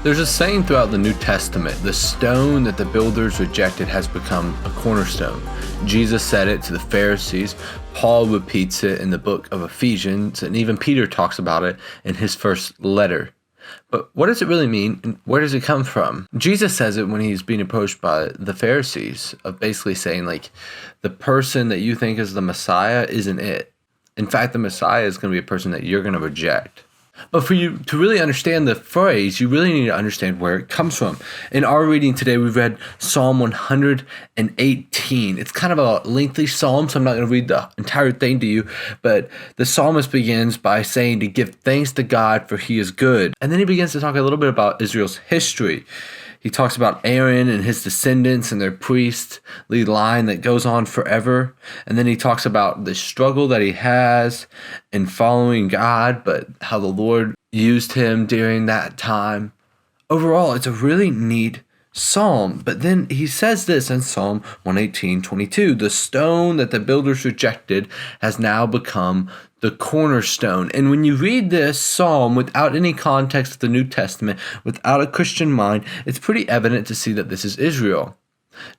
There's a saying throughout the New Testament, the stone that the builders rejected has become a cornerstone. Jesus said it to the Pharisees, Paul repeats it in the book of Ephesians, and even Peter talks about it in his first letter. But what does it really mean, and where does it come from? Jesus says it when he's being approached by the Pharisees, of basically saying, like, the person that you think is the Messiah isn't it. In fact, the Messiah is going to be a person that you're going to reject. But for you to really understand the phrase, you really need to understand where it comes from. In our reading today, we've read Psalm 118. It's kind of a lengthy psalm, so I'm not going to read the entire thing to you. But the psalmist begins by saying to give thanks to God for he is good. And then he begins to talk a little bit about Israel's history. He talks about Aaron and his descendants and their priestly line that goes on forever. And then he talks about the struggle that he has in following God, but how the Lord used him during that time. Overall, it's a really neat psalm. But then he says this in Psalm 118:22, the stone that the builders rejected has now become the cornerstone. And when you read this psalm without any context of the New Testament, without a Christian mind, it's pretty evident to see that this is Israel.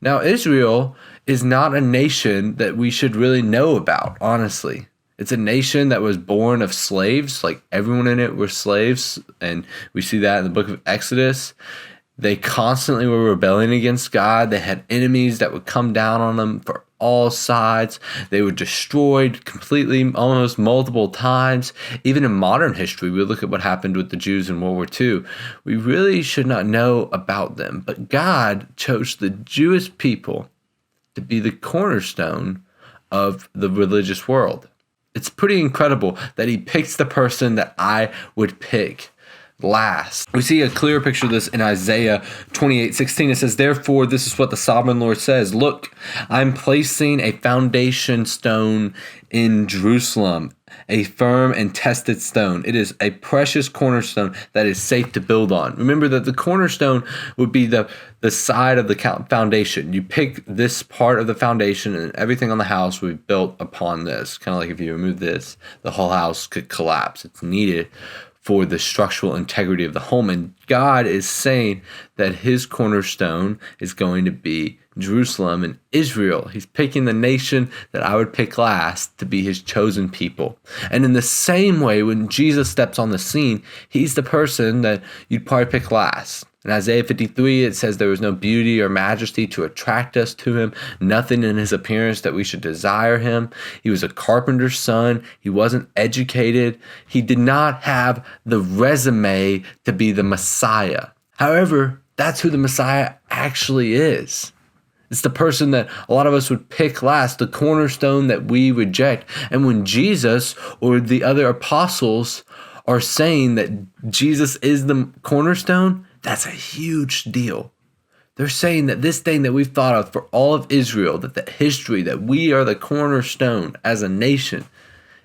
Now, Israel is not a nation that we should really know about, honestly. It's a nation that was born of slaves, like everyone in it were slaves, and we see that in the book of Exodus. They constantly were rebelling against God. They had enemies that would come down on them for all sides. They were destroyed completely, almost multiple times. Even in modern history, we look at what happened with the Jews in World War II. We really should not know about them. But God chose the Jewish people to be the cornerstone of the religious world. It's pretty incredible that he picks the person that I would pick last. We see a clear picture of this in Isaiah 28:16. It says, therefore, this is what the sovereign Lord says. Look, I'm placing a foundation stone in Jerusalem, a firm and tested stone. It is a precious cornerstone that is safe to build on. Remember that the cornerstone would be the side of the foundation. You pick this part of the foundation and everything on the house will be built upon this. Kind of like if you remove this, the whole house could collapse. It's needed for the structural integrity of the home. And God is saying that his cornerstone is going to be Jerusalem and Israel. He's picking the nation that I would pick last to be his chosen people. And in the same way, when Jesus steps on the scene, he's the person that you'd probably pick last. In Isaiah 53, it says there was no beauty or majesty to attract us to him, nothing in his appearance that we should desire him. He was a carpenter's son. He wasn't educated. He did not have the resume to be the Messiah. However, that's who the Messiah actually is. It's the person that a lot of us would pick last, the cornerstone that we reject. And when Jesus or the other apostles are saying that Jesus is the cornerstone, that's a huge deal. They're saying that this thing that we've thought of for all of Israel, that the history, that we are the cornerstone as a nation,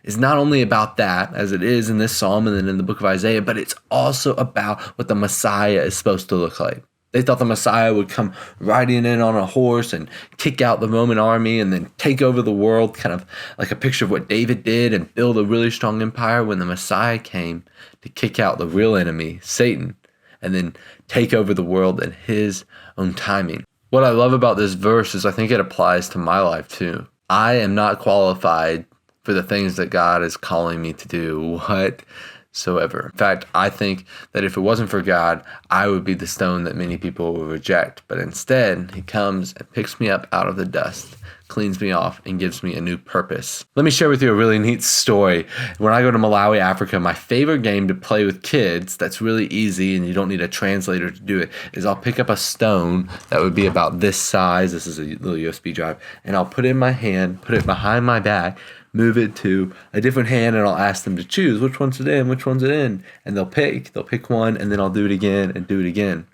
is not only about that, as it is in this psalm and then in the book of Isaiah, but it's also about what the Messiah is supposed to look like. They thought the Messiah would come riding in on a horse and kick out the Roman army and then take over the world, kind of like a picture of what David did and build a really strong empire, when the Messiah came to kick out the real enemy, Satan, and then take over the world in his own timing. What I love about this verse is I think it applies to my life too. I am not qualified for the things that God is calling me to do whatsoever. In fact, I think that if it wasn't for God, I would be the stone that many people will reject. But instead, he comes and picks me up out of the dust, cleans me off, and gives me a new purpose. Let me share with you a really neat story. When I go to Malawi, Africa, my favorite game to play with kids that's really easy and you don't need a translator to do it is I'll pick up a stone that would be about this size. This is a little USB drive. And I'll put it in my hand, put it behind my back, move it to a different hand, and I'll ask them to choose which one's it in, which one's it in. And they'll pick one, and then I'll do it again and do it again.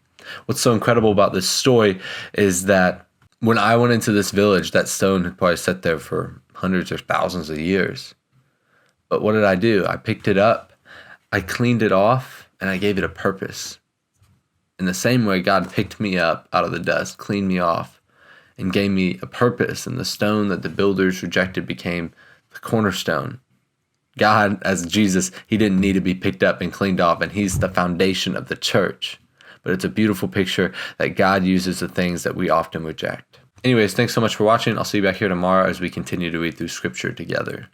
What's so incredible about this story is that when I went into this village, that stone had probably sat there for hundreds or thousands of years. But what did I do? I picked it up, I cleaned it off, and I gave it a purpose. In the same way, God picked me up out of the dust, cleaned me off, and gave me a purpose. And the stone that the builders rejected became the cornerstone. God, as Jesus, he didn't need to be picked up and cleaned off, and he's the foundation of the church. But it's a beautiful picture that God uses the things that we often reject. Anyways, thanks so much for watching. I'll see you back here tomorrow as we continue to read through Scripture together.